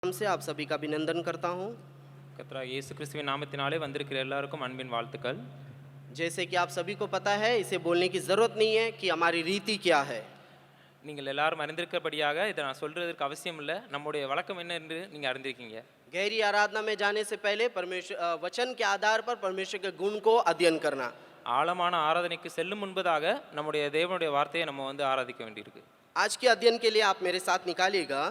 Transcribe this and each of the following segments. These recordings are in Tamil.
नाम से आप सभी का अभिनंदन करता हूँ। கர்த்தராகிய இயேசு கிறிஸ்துவின் நாமத்தினாலே வந்திருக்கிற எல்லாருக்கும் அன்பின் வாழ்த்துக்கள். जैसे कि आप सभी को पता है, इसे बोलने की ज़रूरत नहीं है कि हमारी रीति क्या है। நீங்கள் எல்லாரும் அறிந்திருக்கிறபடியாக இதை நான் சொல்றதற்கு அவசியம் இல்லை. நம்முடைய வழக்கம் என்ன என்று நீங்கள் அறிந்திருக்கீங்க. गहरी आराधना में जाने से पहले वचन के आधार पर परमेश्वर के गुण को अध्ययन करना। ஆழமான ஆராதனைக்கு செல்லும் முன்பதாக நம்முடைய தேவனுடைய வார்த்தையை நம்ம ஆராதிக்க வேண்டியிருக்கு. आज के अध्ययन के लिए आप मेरे साथ निकालिएगा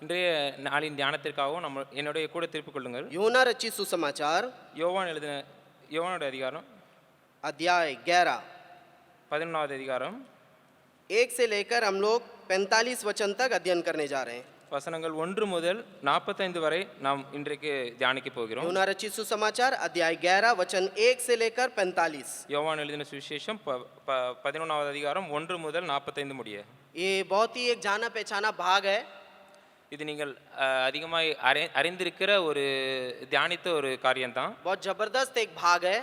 இன்றைய நாளின் தியானத்திற்காகவும் என்னுடைய கூட திருப்பிக் கொள்ளுங்கள். यूहन्ना रचित सुसमाचार யோவானுடைய அதிகாரம் अध्याय 11 11வது அதிகாரம் 1 से लेकर हम लोग 45 वचन तक अध्ययन करने जा रहे हैं। வசனங்கள் 1 முதல் 45 வரை நாம் இன்றைக்கு தியானிக்க போகிறோம். यूहन्ना रचित सुसमाचार अध्याय 11 वचन 1 से लेकर 45। யோவான் எழுதின சுவிசேஷம் 11வது அதிகாரம் 1 முதல் 45 முடிய. ये बहुत ही एक जाना पहचाना भाग है। இது நீங்கள் அதிகமாய் அறிந்திருக்கிற ஒரு தியானித்த ஒரு காரியம்தான். बहुत जबरदस्त एक भाग है।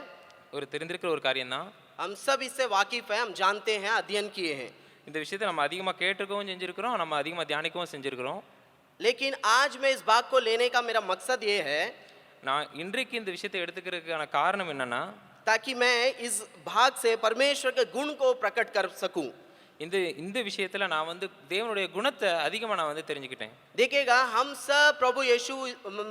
ஒரு தெரிந்திருக்கிற ஒரு காரியம்தான். हम सब इससे वाकिफ हैं, हम जानते हैं, अध्ययन किए हैं। இந்த விஷயத்தை நம்ம அதிகமாக கேட்டிருக்கவும் செஞ்சிருக்கிறோம், நம்ம அதிகமாக தியானிக்கவும் செஞ்சிருக்கிறோம். लेकिन आज मैं इस भाग को लेने का मेरा मकसद ये है, நான் இன்றைக்கு இந்த விஷயத்தை எடுத்துக்கிறதுக்கான காரணம் என்னன்னா, ताकि मैं इस भाग से परमेश्वर के गुण को प्रकट कर सकूं। இந்த விஷயத்துல நான் தேவனுடைய குணத்தை அதிகமாக நான் தெரிஞ்சுக்கிட்டேன். देखिएगा, हम सब प्रभु यीशु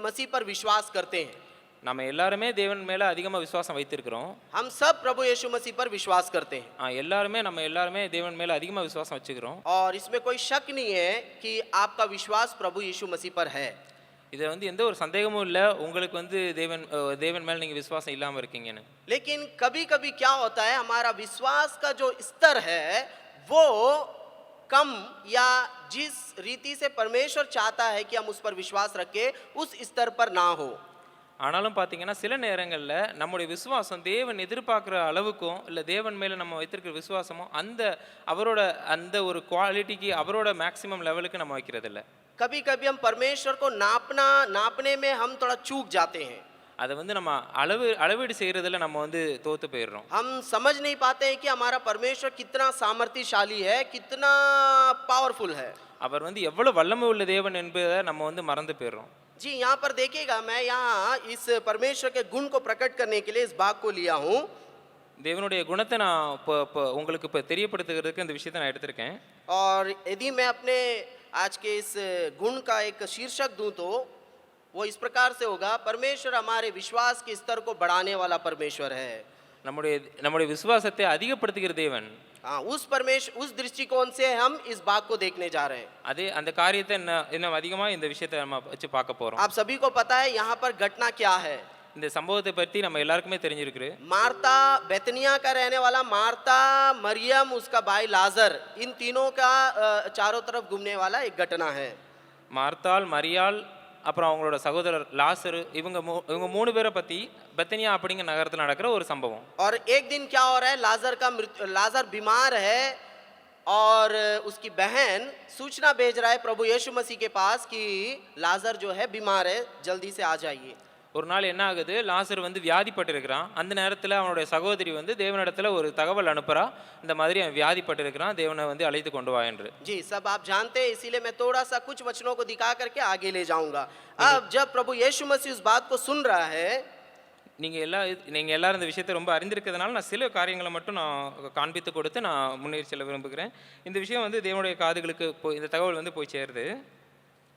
मसीह पर विश्वास करते हैं। நம்ம எல்லாருமே தேவன் மேல அதிகமாக விசுவாசம் வைத்திருக்கிறோம். हम सब प्रभु यीशु मसीह पर विश्वास करते हैं। நம்ம எல்லாருமே தேவன் மேல அதிகமாக விசுவாசம் வச்சுக்கிறோம். और इसमें कोई शक नहीं है कि आपका विश्वास प्रभु यीशु मसीह पर है। இது எந்த ஒரு சந்தேகமும் இல்லை, உங்களுக்கு தேவன் மேல நீங்க விசுவாசம் இல்லாம இருக்கீங்கன்னு. लेकिन कभी कभी क्या होता है, हमारा विश्वास का जो स्तर है वो कम, या जिस रीति से परमेश्वर चाहता है कि हम उस पर विश्वास रखें उस स्तर पर ना हो। ஆனாலும் பார்த்தீங்கன்னா சில நேரங்களில் நம்முடைய விசுவாசம் தேவன் எதிர்பார்க்குற அளவுக்கும் இல்லை தேவன் மேலே நம்ம வைத்திருக்கிற விசுவாசமும் அவரோட அந்த ஒரு குவாலிட்டிக்கு அவரோட மேக்ஸிமம் லெவலுக்கு நம்ம வைக்கிறதில்ல. कभी कभी हम परमेश्वर को नापने में हम थोड़ा चूक जाते हैं। அதை நம்ம அளவீடு செய்கிறதுல நம்ம தோத்து போயிடுறோம். हम समझ नहीं पाते हैं कि हमारा परमेश्वर कितना सामर्थ्यशाली है, कितना पावरफुल है। அவர் எவ்வளவு வல்லமை உள்ள தேவன் என்பதை நம்ம மறந்து போயிடுறோம். जी, यहाँ पर देखिएगा, मैं यहाँ इस परमेश्वर के गुण को प्रकट करने के लिए इस भाग को लिया हूँ। தேவனுடைய குணத்தை நான் உங்களுக்கு தெரியப்படுத்துகிறதுக்கு இந்த விஷயத்தை நான் எடுத்திருக்கேன். और यदि मैं अपने आज के इस गुण का एक शीर्षक दूं तो वो इस प्रकार से होगा, परमेश्वर हमारे विश्वास के स्तर को बढ़ाने वाला परमेश्वर है। நம்முடைய விசுவாசத்தை அதிகப்படுத்துகிற தேவன். हाँ, उस दृष्टिकोण से हम इस भाग को देखने जा रहे हैं। அதே அந்த காரியத்தை இன்னும் அதிகமா இந்த விஷயத்தை நம்ம வச்சு பார்க்க போறோம். आप सभी को पता है यहाँ पर घटना क्या है। இந்த சம்பவத்தை பற்றி நம்ம எல்லாருக்குமே தெரிஞ்சிருக்கு. मार्ता, बेतनिया का रहने वाला मार्ता, मरियम, उसका भाई लाजर, इन तीनों का चारों तरफ घूमने वाला एक घटना है। மார்த்தாள், மரியாள், அப்புறம் அவங்களோட சகோதரர் லாசரு, இவங்க 3 பேரை பற்றி பெத்தனியா அப்படிங்கிற நகரத்தில் நடக்கிற ஒரு சம்பவம். और एक दिन क्या हो रहा है, लाजर बीमार है और उसकी बहन सूचना भेज रहा है प्रभु यीशु मसीह के पास कि लाजर जो है बीमार है, जल्दी से आ जाइए। ஒரு நாள் என்ன ஆகுது, லாசர் வியாதிப்பட்டு இருக்கிறான். அந்த நேரத்தில் அவனுடைய சகோதரி தேவனிடத்தில் ஒரு தகவல் அனுப்புறா, இந்த மாதிரி அவன் வியாதிப்பட்டு இருக்கிறான், தேவனை அழைத்து கொண்டு வா என்று. जी, सब आप जानते हैं, इसीलिए मैं थोड़ा सा कुछ वचनों को दिखा करके आगे ले जाऊंगा। अब जब प्रभु यीशु मसीह उस बात को सुन रहा है, நீங்க எல்லாரும் இந்த விஷயத்தை ரொம்ப அறிந்திருக்கிறதுனால நான் சில காரியங்களை மட்டும் நான் காண்பித்து கொடுத்து நான் முன்னேறி செல்ல விரும்புகிறேன். இந்த விஷயம் தேவனுடைய காதுகளுக்கு இந்த தகவல் போய் சேருது.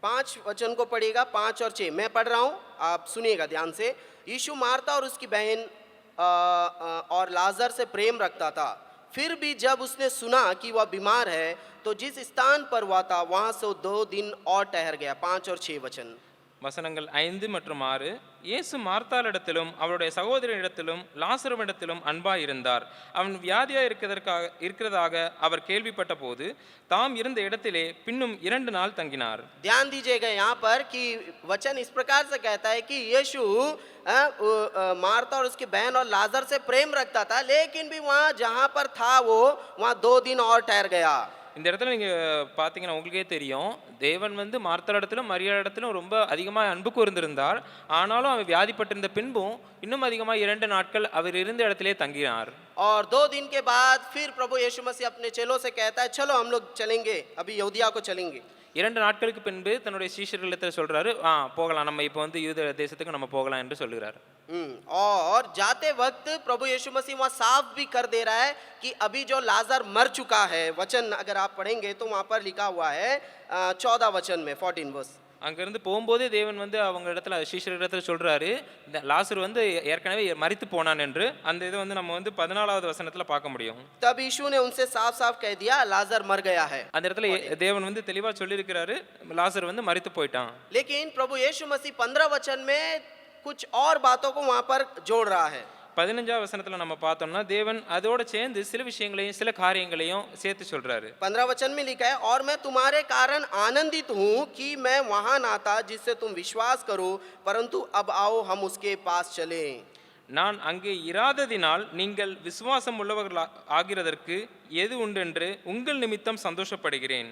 5 वचन को पढ़िएगा, 5 और 6 मैं पढ़ रहा हूँ, आप सुनिएगा ध्यान से। यीशु मार्ता और उसकी बहन और लाजर से प्रेम रखता था। फिर भी जब उसने सुना कि वह बीमार है तो जिस स्थान पर हुआ था वहाँ से 2 दिन और ठहर गया। 5 और 6 वचन வசனங்கள் 5 மற்றும் 6. இயேசு மார்த்தாளிடத்திலும் அவருடைய சகோதரனிடத்திலும் லாசருவிடத்திலும் அன்பாய் இருந்தார். அவன் வியாதியாய் இருக்கிறதாக அவர் கேள்விப்பட்ட போது தாம் இருந்த இடத்திலே பின்னும் 2 நாள் தங்கினார். ध्यान दीजिएगा यहाँ पर कि वचन इस प्रकार से कहता है कि यीशु मार्ता और उसकी बहन और लाजर से प्रेम रखता था, लेकिन भी वहाँ जहाँ पर था वो वहाँ 2 दिन और ठहर गया। இந்த இடத்துல நீங்க பாத்தீங்கன்னா உங்களுக்கே தெரியும், தேவன் மார்த்தாளிடத்திலும் மரியாளிடத்திலும் ரொம்ப அதிகமாக அன்பு கூர்ந்திருந்தார். ஆனாலும் அவர் வியாதிப்பட்டிருந்த பின்பும் இன்னும் அதிகமாக 2 நாட்கள் அவர் இருந்த இடத்திலே தங்கினார். और 2 दिन के बाद फिर प्रभु यीशु मसीह अपने चेलों से कहता है, चलो हम लोग चलेंगे, अभी यहूदिया को चलेंगे। 2 நாட்களுக்கு பின்பு தன்னுடைய சீஷர்களிடத்தில் சொல்றாரு, போகலாம், நம்ம இப்போ வந்து யூத தேசத்துக்கு நம்ம போகலாம் என்று சொல்லுகிறார். और जाते वक्त प्रभु यीशु मसीह वहाँ साफ भी कर दे रहा है कि अभी जो लाजर मर चुका है। वचन अगर आप पढ़ेंगे तो वहाँ पर लिखा हुआ है 14 वचन में 14 वर्स। அங்கிருந்து போகும்போதே தேவன் வந்து அவங்க இடத்துல சீஷர்களிடத்துல சொல்றாரு, இந்த லாசர் வந்து ஏற்கனவே மரித்து போனான் என்று. அந்த இதை வந்து நம்ம வந்து 14வது வசனத்துல பார்க்க முடியும். तब यीशु ने उनसे साफ साफ कह दिया लाजर मर गया है। அந்த இடத்துல தேவன் வந்து தெளிவா சொல்லியிருக்கிறாரு, லாசர் வந்து மரித்து போயிட்டான். लेकिन प्रभु यीशु मसीह 15 वचन में कुछ और बातों को वहाँ पर जोड़ रहा है। 15வது வசனத்துல நம்ம பார்த்தோம்னா தேவன் அதோட சேர்ந்து சில விஷயங்களையும் சில காரியங்களையும் சேர்த்து சொல்றாரு. 15 वचन में लिखा है, और मैं तुम्हारे कारण आनंदित हूँ कि मैं वहाँ ना था जिससे तुम विश्वास करो, परंतु अब आओ हम उसके पास चले। நான் அங்கே இராததினால் நீங்கள் விசுவாசம் உள்ளவர்கள் ஆகிறதற்கு எது உண்டென்று உங்கள் நிமித்தம் சந்தோஷப்படுகிறேன்.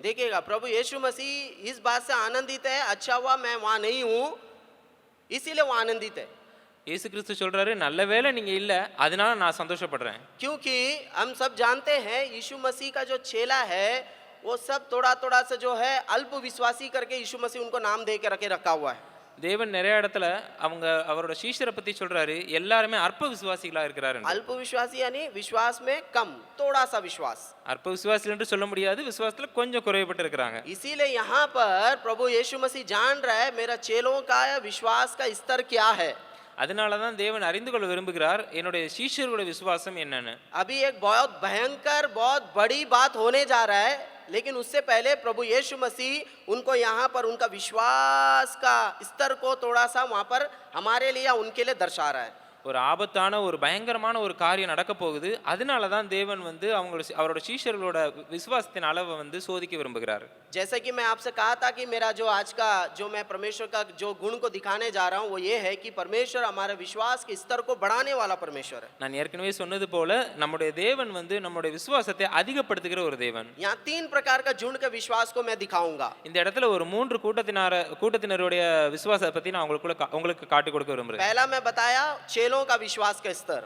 देखिएगा, प्रभु यीशु मसीह इस बात से आनंदित है, अच्छा हुआ मैं वहाँ नहीं हूँ, इसीलिए वो आनंदित है। இயேசு கிறிஸ்து சொல்றாரு, நல்ல வேளை நீங்க இல்ல, அதனால நான் சந்தோஷப்படுறேன். क्योंकि हम सब जानते हैं यीशु मसीह का जो चेला है वो सब थोड़ा थोड़ा सा जो है अल्प विश्वासी करके यीशु मसीह उनको नाम दे के रखा हुआ है। தேவன் நிறைய இடத்துல அவரோட சீஷரை பத்தி சொல்றாரு, எல்லாருமே அற்ப விசுவாசிகளா இருக்கிறாரு. अल्प विश्वासी यानी विश्वास में कम, थोड़ा सा विश्वास। அற்ப விசுவாசிகள் என்று சொல்ல முடியாது, விசுவாசத்துல கொஞ்சம் குறைபட்டு இருக்கிறாங்க. इसीलिए यहाँ पर प्रभु यीशु मसीह जान रहा है मेरा चेलों का विश्वास का स्तर क्या है। அதனால தான் தேவன் அறிந்து கொள்ள விரும்புகிறார் என்னுடைய சீஷர்களுடைய விசுவாசம் என்னன்னு. अभी एक बहुत भयंकर बहुत बड़ी बात होने जा रहा है, लेकिन उससे पहले प्रभु यीशु मसीह उनको यहाँ पर उनका विश्वास का स्तर को थोड़ा सा वहाँ पर हमारे लिए या उनके लिए दर्शा रहा है। ஒரு ஆபத்தான ஒரு பயங்கரமான ஒரு காரியம் நடக்க போகுது. அதனால தான் தேவன் வந்து அவரோட சீஷர்களோட விசுவாசத்தின் அளவை வந்து சோதிக்க விரும்புகிறார். जैसे कि मैं आपसे कहा था कि मेरा जो आज का जो मैं परमेश्वर का जो गुण को दिखाने जा रहा हूँ वो ये है कि परमेश्वर हमारे विश्वास के स्तर को बढ़ाने वाला परमेश्वर है। நான் ஏற்கனவே சொன்னது போல நம்முடைய தேவன் வந்து நம்முடைய விசுவாசத்தை அதிகப்படுத்துகிற ஒரு தேவன். यहाँ 3 प्रकार का झुंड के विश्वास को मैं दिखाऊंगा। இந்த இடத்துல ஒரு 3 கூட்டத்தினருடைய விசுவாசத்தை பத்தி நான் உங்களுக்கு காட்டி கொடுக்க விரும்புறேன். पहला मैं बताया चेलों का विश्वास का स्तर।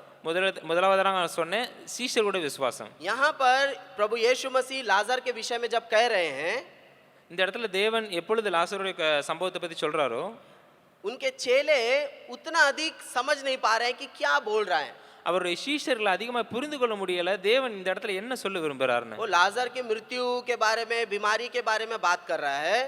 முதலாவதாக நான் சொன்னேன் சீஷர்களுடைய விசுவாசம். यहाँ पर प्रभु यीशु मसीह लाजर के विषय में जब कह रहे हैं, இந்த இடத்துல தேவன் எப்பொழுது லாசருடைய சம்பவத்தை பத்தி சொல்றாரோ उनके चेले उतना अधिक समझ नहीं पा रहे हैं कि क्या बोल रहा है। அவருடைய சீஷர்களை அதிகமா புரிந்து கொள்ள முடியல தேவன் இந்த இடத்துல என்ன சொல்ல விரும்புறாருன்னு. वो लाजर की मृत्यु के बारे में बीमारी के बारे में बात कर रहा है।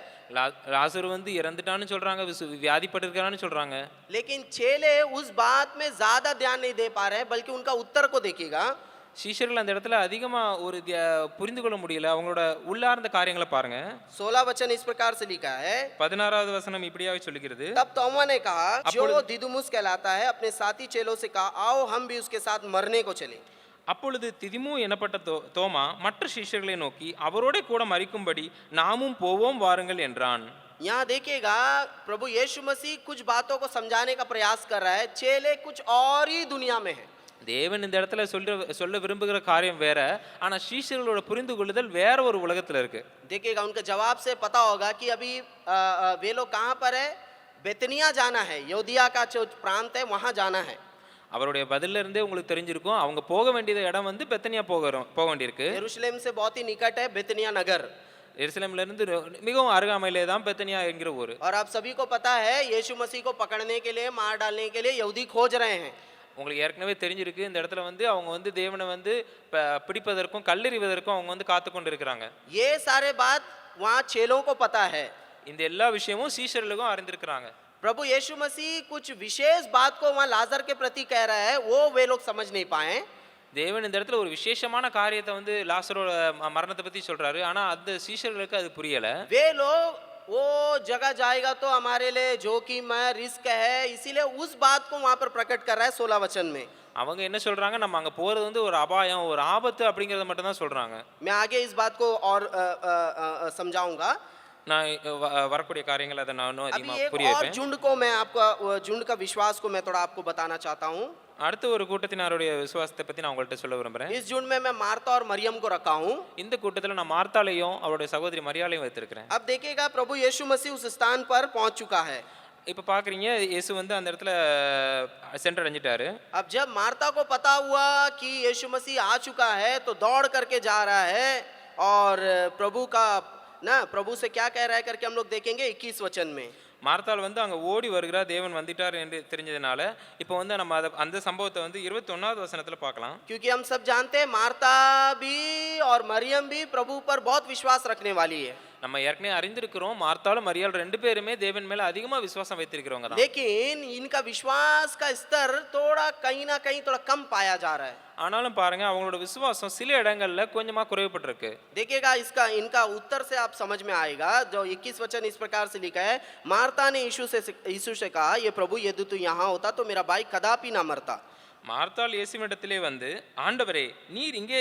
லாசர் வந்து இறந்துட்டான்னு சொல்றாங்க, வியாதிப்பட்டிருக்கான்னு சொல்றாங்க. लेकिन चेले उस बात में ज्यादा ध्यान नहीं दे पा रहे हैं, बल्कि उनका उत्तर को देखिएगा। சீஷர்கள் அந்த இடத்துல அதிகமா ஒரு புரிந்து கொள்ள முடியல, அவங்களோட உள்ளார்ந்த காரியங்களை பாருங்க. 16 वचन इस प्रकार से लिखा है, 16வது வசனம் இப்படியாக சொல்லுகிறது. तब तोमा ने कहा जो दिदुमुस कहलाता है अपने साथी चेलों से कहा आओ हम भी उसके साथ मरने को चले। அப்பொழுது திதிமு எனப்பட்ட தோமா மற்ற சீஷர்களை நோக்கி அவரோட கூட மரிக்கும்படி நாமும் போவோம் வாருங்கள் என்றான். यहाँ देखिएगा प्रभु यीशु मसीह कुछ बातों को समझाने का प्रयास कर रहा है, चेले कुछ और ही दुनिया में है। தேவன் இந்த இடத்துல சொல்ல விரும்புகிற காரியம் வேற, ஆனா சீஷர்களோட புரிந்து கொள்ளுதல் வேற ஒரு உலகத்துல இருக்கு. देखिएगा उनके जवाब से पता होगा कि अभी वे लोग कहाँ पर है, बेतनिया जाना है, यहूदिया का जो प्रांत है वहाँ जाना है। அவருடைய பதில்ல இருந்தே உங்களுக்கு தெரிஞ்சிருக்கும் அவங்க போக வேண்டிய இடம் வந்து பெத்தனியா போக வேண்டியிருக்கு. यरूशलेम से बहुत ही निकट है बेतनिया नगर। எருசலேம்ல இருந்து மிகவும் அருகாமையிலே தான் பெத்தனியா என்கிற ஊர். और आप सभी को पता है यीशु मसीह को पकड़ने के लिए मार डालने के लिए यहूदी खोज रहे हैं। உங்களுக்கு ஏற்கனவே தெரிஞ்சிருக்கு இந்த இடத்துல வந்து அவங்க வந்து தேவனை வந்து பிடிப்பதற்கும் கல்லெறிவதற்கும் அவங்க வந்து காத்து கொண்டு இருக்கிறாங்க. ये सारे बात वहाँ चेलों को पता है। இந்த எல்லா விஷயமும் சீஷர்களுக்கும் அறிந்திருக்கிறாங்க. प्रभु यीशु मसीह कुछ विशेष बात को वहाँ लाजर के प्रति कह रहा है, वो वे लोग समझ नहीं पाए। தேவன் இந்த இடத்துல ஒரு விசேஷமான காரியத்தை வந்து லாசரோட மரணத்தை பத்தி சொல்றாரு, ஆனா அந்த சீஷர்களுக்கு அது புரியல. वे लोग वो जगह जाएगा तो हमारे लिए जोखिम है, रिस्क है, इसीलिए उस बात को वहाँ पर प्रकट कर रहा है 16 वचन में। அவங்க என்ன சொல்றாங்க, நம்ம அங்க போறது வந்து ஒரு அபாயம் ஒரு ஆபத்து அப்படிங்கறத மட்டும் தான் சொல்றாங்க. मैं आगे इस बात को और समझाऊंगा। நான் வரக்கூடிய காரியங்களை அதை நான் அதிகமா புரிய और வைப்பேன். झुंड को मैं आपको झुंड का विश्वास को मैं थोड़ा आपको बताना चाहता हूँ। அடுத்த ஒரு கூட்டத்தினருடைய விசுவாசத்தை பத்தி நான் உங்கள்கிட்ட சொல்ல விரும்புறேன். इस झुंड में मैं मार्ता और मरियम को रखा हूँ। இந்த கூட்டத்துல நான் மார்த்தாளையும் அவருடைய சகோதரி மரியாளையும் வைத்திருக்கிறேன். अब देखिएगा प्रभु यीशु मसीह उस स्थान पर पहुंच चुका है। இப்ப பாக்குறீங்க இயேசு வந்து அந்த இடத்துல சென்றடைஞ்சிட்டாரு. अब जब मार्ता को पता हुआ कि यीशु मसीह आ चुका है तो दौड़ करके जा रहा है और प्रभु का ना प्रभु से क्या कह रहा है करके हम लोग देखेंगे 21 वचन में। மார்த்தாள் வந்து அங்கே ஓடி வருகிறார், தேவன் வந்துட்டார் என்று தெரிஞ்சதுனால இப்போ வந்து நம்ம அந்த சம்பவத்தை வந்து 21வது வசனத்தில் பார்க்கலாம். क्योंकि हम सब जानते हैं मार्ता भी और मरियम भी प्रभु पर बहुत विश्वास रखने वाली है। நம்ம ஏற்கனவே அறிந்திருக்கிறோம், மார்த்தாலும் மரியாள் ரெண்டு பேருமே தேவன் மேல அதிகமா விசுவாசம் வைத்திருக்கிறவங்க தான். लेकिन इनका विश्वास का स्तर थोड़ा कहीं ना कहीं थोड़ा कम पाया जा रहा है। ஆனாலும் பாருங்க அவங்களோட விசுவாசம் சில இடங்கள்ல கொஞ்சமா குறைவுபட்டிருக்கு. देखिएगा इसका इनका उत्तर से आप समझ में आएगा। जो 21 वचन इस प्रकार से लिखा है, मार्ता ने यीशु से कहा, ये प्रभु यदि तू यहाँ होता तो मेरा भाई कदापि ना मरता। மார்த்தாள் இயேசுவிடத்திலே வந்து, ஆண்டவரே நீர் இங்கே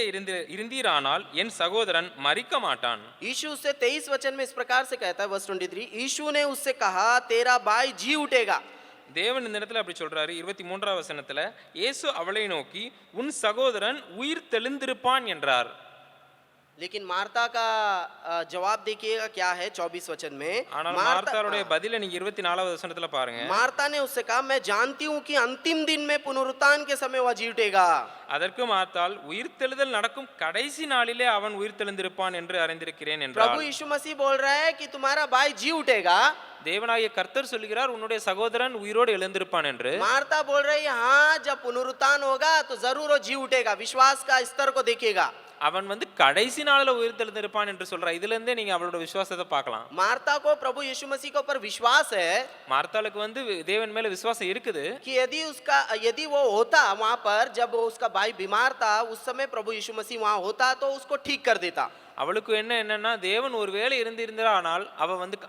இருந்தீரானால் என் சகோதரன் மரிக்க மாட்டான். यीशु से 23 वचन में इस प्रकार से कहता है, वर्स 23, यीशु ने उससे कहा तेरा भाई जी उठेगा। தேவன் இந்த இடத்துல அப்படி சொல்றாரு. 23வது வசனத்துல இயேசு அவளை நோக்கி உன் சகோதரன் உயிர் தெளிந்திருப்பான் என்றார். लेकिन मार्ता का जवाब देखिएगा क्या है 24 वचन में। ஆனால் மார்த்தாளுடைய பதிலை நீங்க 24வது வசனத்துல பாருங்க. मार्ता ने उससे कहा मैं जानती हूँ कि अंतिम दिन में पुनरुत्थान के समय वह जी उठेगा। அதற்கு மார்த்தாள் உயிர்த்தெழுதல் நடக்கும் கடைசி நாளிலே அவன் உயிர்த்தெழுந்திருப்பான் என்று அறிந்திருக்கிறேன் என்றார். प्रभु यीशु मसीह बोल रहा है कि तुम्हारा भाई जी उठेगा। தேவனாகிய கர்த்தர் சொல்கிறார் உன்னுடைய சகோதரன் உயிரோடு எழுந்திருப்பான் என்று. मार्ता बोल रही है हाँ जब पुनरुत्थान होगा तो जरूर वो जी उठेगा। विश्वास का स्तर को देखिएगा। அவன் வந்து கடைசி நாளில் உயிர்த்தெழுந்திருப்பான் என்று சொல்றா. இதுல இருந்தே நீங்க அவளோட விசுவாசத்தை பார்க்கலாம். मार्ता को प्रभु यीशु मसीह के ऊपर विश्वास है। மார்த்தாளுக்கு வந்து தேவன் மேல விசுவாசம் இருக்குது. कि यदि वो होता वहां पर, जब उसका भाई बीमार था उस समय प्रभु यीशु मसीह वहां होता तो उसको ठीक कर देता। அவளுக்கு என்னன்னா தேவன் ஒருவேளை இருந்தானால்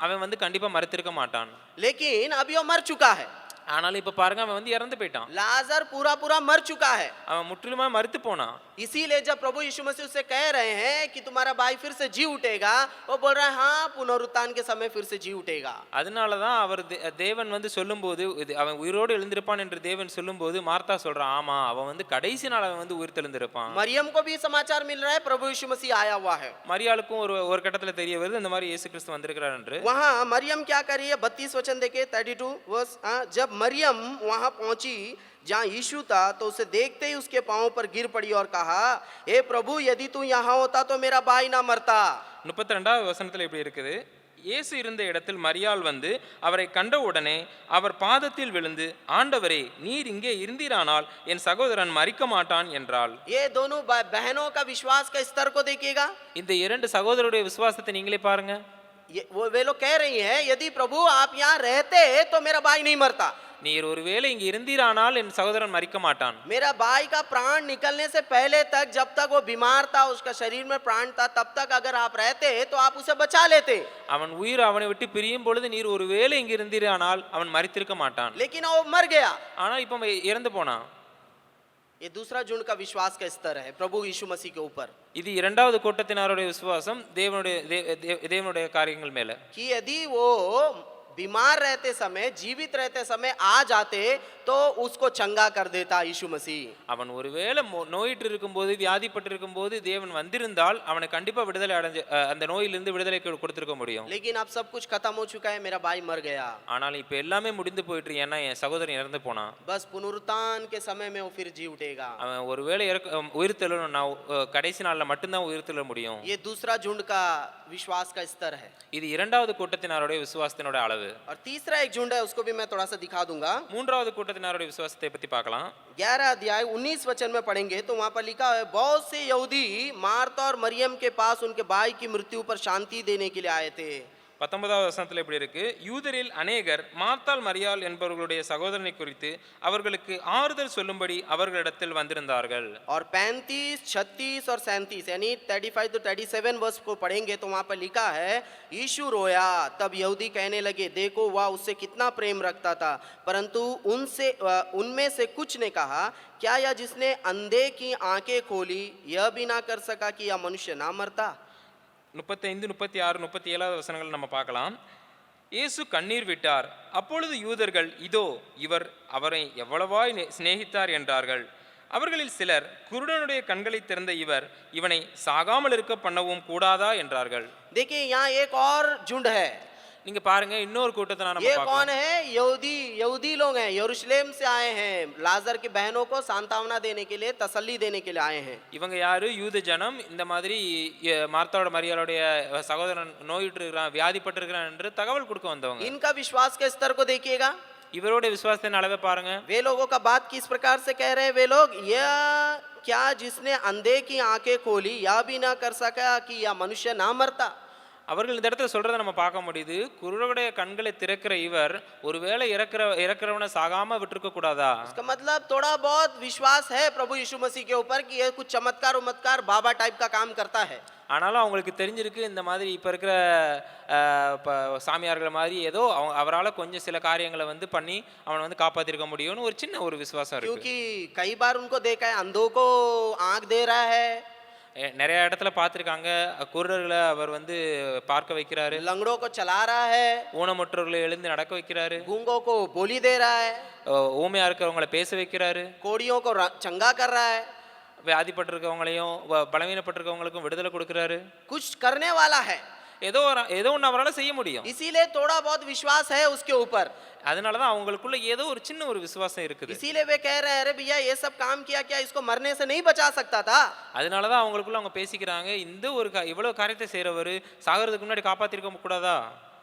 அவன் வந்து கண்டிப்பா மரித்திருக்க மாட்டான். लेकिन अभी वो मर चुका है। ஆனால் இப்ப பாருங்க அவன் வந்து இறந்து போயிட்டான். लाजर पूरा मर चुका है। அவன் முற்றிலுமா மரித்து போனான். इसीलिए जब प्रभु यीशु मसीह उससे कह रहे हैं कि तुम्हारा भाई फिर से जी उठेगा, वो बोल रहा है हाँ पुनरुत्थान के समय फिर से जी उठेगा। அதனால தான் அவர் தேவன் வந்து சொல்லும்போது அவன் உயிரோடு எழுந்திருப்பான் என்று தேவன் சொல்லும்போது மார்த்தா சொல்றான் ஆமா அவன் வந்து கடைசி நாள் அவன் வந்து உயிர்த்தெழுந்திருப்பான். मरियम को भी समाचार मिल रहा है प्रभु यीशु मसीह आया हुआ है। மரியாளுக்கும் ஒரு கட்டத்துல தெரிய வருது இந்த மாதிரி இயேசு கிறிஸ்து வந்திருக்கிறார் என்று. वहां मरियम क्या कर रही है, 32 वचन देखिए 32 वर्स। जब मरियम वहां पहुंची जहाँ यीशु था तो उसे देखते ही उसके पांवों पर गिर पड़ी और कहा हे प्रभु यदि तू यहाँ होता तो मेरा भाई ना मरता। 32வது வசனத்துல இப்படி இருக்குது, இயேசு இருந்த இடத்தில் மரியாள் வந்து அவரை கண்டவுடனே அவர் பாதத்தில் விழுந்து ஆண்டவரே நீர் இங்கே இருந்தீரானால் என் சகோதரன் மரிக்க மாட்டான் என்றாள். ये दोनों बहनों का विश्वास का स्तर को देखिएगा। இந்த இரண்டு சகோதரருடைய விசுவாசத்தை நீங்களே பாருங்க. वे लोग कह रही हैं यदि प्रभु आप यहाँ रहते तो मेरा भाई नहीं मरता। நீர் ஒருவேளை இங்க இருந்தீரானால் என் சகோதரன் மரிக்க மாட்டான். मेरा भाई का प्राण निकलने से पहले तक, जब तक वो बीमार था उसका शरीर में प्राण था, तब तक अगर आप रहते तो आप उसे बचा लेते। அவன் உயிர் அவனை விட்டு பிரியும் பொழுது நீர் ஒருவேளை இங்க இருந்தீரானால் அவன் மரித்திருக்க மாட்டான். लेकिन वो मर गया। ஆனா இப்ப இறந்து போனான். ये दूसरा झुंड का विश्वास का स्तर है प्रभु यीशु मसीह के ऊपर। இது இரண்டாவது கூட்டத்தினருடைய விசுவாசம் தேவனுடைய காரியங்கள் மேல. कि यदि वो बीमार रहते समय, जीवित रहते समय आ जाते तो उसको चंगा कर देता यीशु मसीह। அவன் ஒருவேளை நோயிட்டு இருக்கும்போது வியாதிப்பட்டு இருக்கும்போது தேவன் வந்திருந்தால் அவனை கண்டிப்பா விடுதலை அடைஞ்சு அந்த நோயிலிருந்து விடுதலை கொடுத்திருக்க முடியும். लेकिन अब सब कुछ खत्म हो चुका है, मेरा भाई मर गया। ஆனால் இப்ப எல்லாமே முடிந்து போயிட்டு ஏன்னா என் சகோதரன் இறந்து போனான். बस पुनरुत्थान के समय में वो फिर जी उठेगा। அவன் ஒருவேளை உயிர்த்தெழணும் கடைசி நாள்ல மட்டும்தான் உயிர்த்தெழ முடியும். ये दूसरा झुंड का विश्वास का स्तर है। இது இரண்டாவது கூட்டத்தினருடைய விசுவாசத்தினோட அளவு. और तीसरा एक झुंड है, उसको भी मैं थोड़ा सा दिखा दूंगा। மூன்றாவது கூட்டத்தினருடைய விசுவாசத்தை பத்தி பார்க்கலாம். 11 अध्याय 19 वचन में पढ़ेंगे तो वहां पर लिखा है बहुत से यहूदी मार्ता और मरियम के पास उनके भाई की मृत्यु पर शांति देने के लिए आए थे। 19வது வசனத்துல இப்படி இருக்கு, யூதரில் अनेகர் மார்த்தாள் மரியாள் என்பவர்களுடைய சகோதரனை குறித்து அவர்களுக்கு ஆறுதல் சொல்லும்படி அவர்களிடத்தில் வந்திருந்தார்கள். और 35, 36 और 37 यानी 35 to 37 वर्ष को पढ़ेंगे तो वहां पर लिखा है यीशु रोया, तब यहूदी कहने लगे देखो वह उससे कितना प्रेम रखता था, परंतु उनमें से कुछ ने कहा क्या यह जिसने अंधे की आंखें खोली यह भी ना कर सका कि यह मनुष्य ना मरता। 35, 36, 37வது வசனங்கள் நம்ம பார்க்கலாம். இயேசு கண்ணீர் விட்டார். அப்பொழுது யூதர்கள் இதோ இவர் அவரை எவ்வளவாய் சிநேகித்தார் என்றார்கள். அவர்களில் சிலர் குருடனுடைய கண்களை திறந்த இவனை சாகாமல் இருக்க பண்ணவும் கூடாதா என்றார்கள். देखिए यहाँ एक और झुंड है। நீங்க பாருங்க இன்னொரு கூட்டத்தை நம்ம ये பார்க்கலாம். कौन है? यहूदी यहूदी लोग हैं, यरूशलेम से आए हैं, लाजर की बहनों को सांत्वना देने के लिए, तसल्ली देने के लिए आए हैं। இவங்க யாரு? யூத ஜனம். இந்த மாதிரி மார்த்தாவோட மரியாளுடைய சகோதரன் நோயிட்டு இருக்கிறான், வியாதிப்பட்டு இருக்கிறான் என்று தகவல் கொடுக்க வந்தவங்க. इनका विश्वास के स्तर को देखिएगा। இவருடைய விசுவாசத்தின் அளவை பாருங்க. वे लोगों का बात किस प्रकार से कह रहे हैं वे लोग, यह क्या जिसने अंधे की आंखें खोली यह भी ना कर सका कि यह मनुष्य ना मरता। அவர்கள் இந்த இடத்துல சொல்றதை நம்ம பார்க்க முடியுது. குருடருடைய கண்களை திறக்கிற இவர் ஒருவேளை இறக்கிறவனை சாகாம விட்டுருக்க கூடாதா? इसका मतलब थोड़ा बहुत विश्वास है प्रभु यीशु मसीह के ऊपर कि यह कुछ चमत्कार उमत्कार बाबा टाइप का काम करता है। ஆனாலும் அவங்களுக்கு தெரிஞ்சிருக்கு இந்த மாதிரி இப்போ இருக்கிற சாமியார்கள் மாதிரி ஏதோ அவரால் கொஞ்சம் சில காரியங்களை வந்து பண்ணி அவனை வந்து காப்பாற்றிருக்க முடியும்னு ஒரு சின்ன ஒரு விசுவாசம் இருக்கு. क्योंकि कई बार उनको देखा है अंधों को आंख दे रहा है, நிறைய இடத்துல பார்த்துருக்காங்க. குருடர்களை அவர் வந்து பார்க்க வைக்கிறாரு, लंगड़ों को चला रहा है, ஊனமுற்றவர்களை எழுந்து நடக்க வைக்கிறாரு, गूंगों को बोली दे रहा है, ஊமையா இருக்கிறவங்களை பேச வைக்கிறாரு, कोड़ियों को चंगा कर रहा है, வியாதிப்பட்டிருக்கவங்களையும் பலவீனப்பட்டிருக்கவங்களுக்கும் விடுதலை கொடுக்குறாரு. कुछ करने वाला है। ஏதோ ஒன்று அவரால் செய்ய முடியும். इसीलिए थोड़ा बहुत विश्वास है उसके ऊपर। அதனால தான் அவங்களுக்குள்ள ஏதோ ஒரு சின்ன ஒரு விசுவாசம் இருக்குது. इसीलिए वे कह रहे हैं अरे भैया ये सब काम किया क्या इसको मरने से नहीं बचा सकता था। அதனால தான் அவங்களுக்குள்ள அவங்க பேசிக்கிறாங்க, இந்த ஒரு இவ்வளவு காரியத்தை செய்றவர் சாகிறதுக்கு முன்னாடி காப்பாத்திருக்க கூடாதா?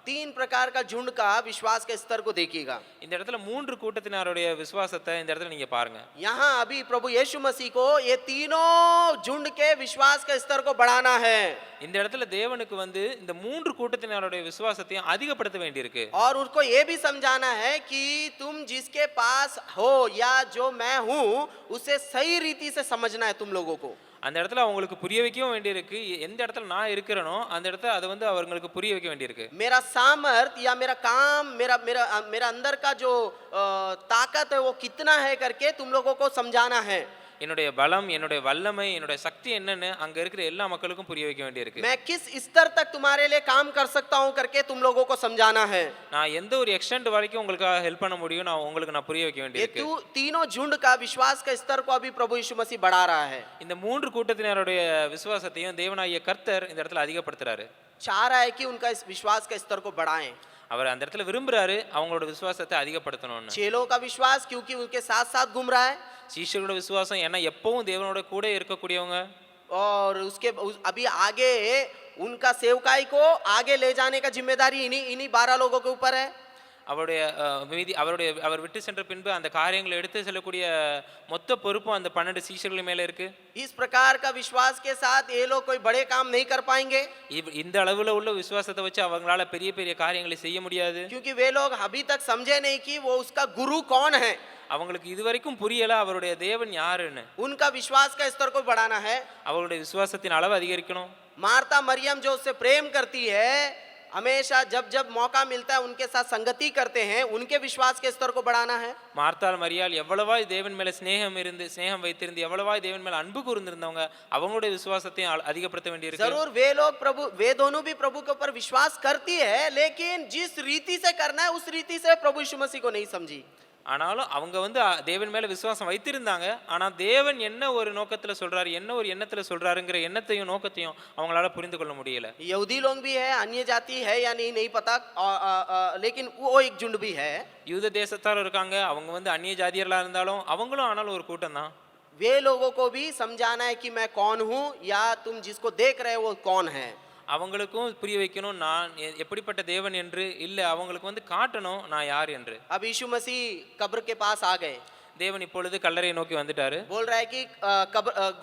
तीन प्रकार का झुंड का विश्वास के स्तर को देखिएगा। இந்த இடத்துல மூன்று கூட்டத்தினருடைய விசுவாசத்தை இந்த இடத்துல நீங்க பாருங்க. यहाँ अभी प्रभु यीशु मसीह को ये तीनों झुंड के विश्वास के स्तर को बढ़ाना है। இந்த இடத்துல தேவனுக்கு வந்து இந்த மூன்று கூட்டத்தினருடைய விசுவாசத்தையும் அதிகப்படுத்த வேண்டியிருக்கு. और उनको ये भी समझाना है कि तुम जिसके पास हो या जो मैं हूँ उसे सही रीति से समझना है तुम लोगों को। அந்த இடத்துல அவங்களுக்கு புரிய வைக்கவும் வேண்டியிருக்கு. எந்த இடத்துல நான் இருக்கிறேனோ அந்த இடத்துல அதை வந்து அவங்களுக்கு புரிய வைக்க வேண்டியிருக்கு. मेरा सामर्थ या मेरा काम मेरा मेरा मेरा अंदर का जो ताकत है वो कितना है करके तुम लोगों को समझाना है। என்னுடைய பலம், என்னுடைய வல்லமை, என்னுடைய சக்தி என்னன்னு அங்க இருக்கிற எல்லா மக்களுக்கும் புரிய வைக்க வேண்டியிருக்கு. मैं किस स्तर तक तुम्हारे लिए काम कर सकता हूँ करके तुम लोगों को समझाना है। நான் எந்த ஒரு எக்ஸ்டெண்ட் வரைக்கும் உங்களுக்கு ஹெல்ப் பண்ண முடியும் நான் புரிய வைக்க ये வேண்டியிருக்கு. तीनों झुंड का विश्वास का स्तर को अभी प्रभु यीशु मसीह बढ़ा रहा है। இந்த மூன்று கூட்டத்தினருடைய விசுவாசத்தையும் தேவனாகிய கர்த்தர் இந்த இடத்துல அதிகப்படுத்துறாரு. चाह रहा है कि उनका इस विश्वास का स्तर को बढ़ाएं। அவர் அந்த இடத்துல விரும்புறாரு அவங்களோட விசுவாசத்தை அதிகப்படுத்தணும்னு. चेलों का विश्वास क्योंकि उनके साथ साथ घूम रहा है, சீஷர்களோட விசுவாசம் ஏன்னா எப்பவும் தேவனோட கூட இருக்கக்கூடியவங்க. और अभी आगे उनका सेवकाई को आगे ले जाने का जिम्मेदारी इन्हीं 12 लोगों के ऊपर है। அவர் விட்டு சென்ற பின்பு அந்த காரியங்களை எடுத்து செல்லக்கூடிய மொத்த பொறுப்பும் அந்த 12 சீஷர்கள் மேல இருக்கு. इस प्रकार का विश्वास के साथ ये लोग कोई बड़े काम नहीं कर पाएंगे, இந்த அளவுல உள்ள விசுவாசத்தை வச்சு அவங்களால பெரிய பெரிய காரியங்களை செய்ய முடியாது. क्योंकि वे लोग अभी तक समझे नहीं कि वो उसका गुरु कौन है। அவங்களுக்கு இதுவரைக்கும் புரியல அவருடைய தேவன் யாருன்னு. उनका विश्वास का स्तर को बढ़ाना है। அவருடைய விசுவாசத்தின் அளவு அதிகரிக்கணும். मार्ता मरियम जो उससे प्रेम करती है, हमेशा जब जब मौका मिलता है उनके साथ संगति करते हैं, उनके विश्वास के स्तर को बढ़ाना है। மார்த்தாள் மரியாள் எவ்வளவாய் தேவன் மேல ஸ்நேகம் வைத்திருந்து எவ்வளவாய் தேவன் மேல அன்பு கூர்ந்திருந்தவங்க அவங்களுடைய விசுவாசத்தையும் அதிகப்படுத்த வேண்டியிருக்கு. जरूर वे दोनों भी प्रभु के ऊपर विश्वास करती है, लेकिन जिस रीति से करना है उस रीति से प्रभु यीशु मसीह को नहीं समझी। ஆனாலும் அவங்க வந்து தேவன் மேல விசுவாசம் வைத்திருந்தாங்க. ஆனா தேவன் என்ன ஒரு நோக்கத்துல சொல்றாரு, என்ன ஒரு எண்ணத்துல சொல்றாருங்கிற எண்ணத்தையும் நோக்கத்தையும் அவங்களால புரிந்து கொள்ள முடியல. यहूदी लोग भी है, अन्य जाति है या नहीं पता, लेकिन वो एक झुंड भी है। யூத தேசத்தார் இருக்காங்க, அவங்க வந்து அந்நிய ஜாதியர்களா இருந்தாலும் அவங்களும் ஆனாலும் ஒரு கூட்டம் தான். वे लोगों को भी समझाना है कि मैं कौन हूँ या तुम जिसको देख रहे हो वो कौन है। அவங்களுக்கும் புரிய வைக்கணும் நான் எப்படிப்பட்ட தேவன் என்று, இல்ல அவங்களுக்கு வந்து காட்டணும் நான் யார் என்று. अब यीशु मसीह कब्र के पास आ गए। தேவன் இப்பொழுது கல்லறையை நோக்கி வந்துட்டாரு. बोल रहा है कि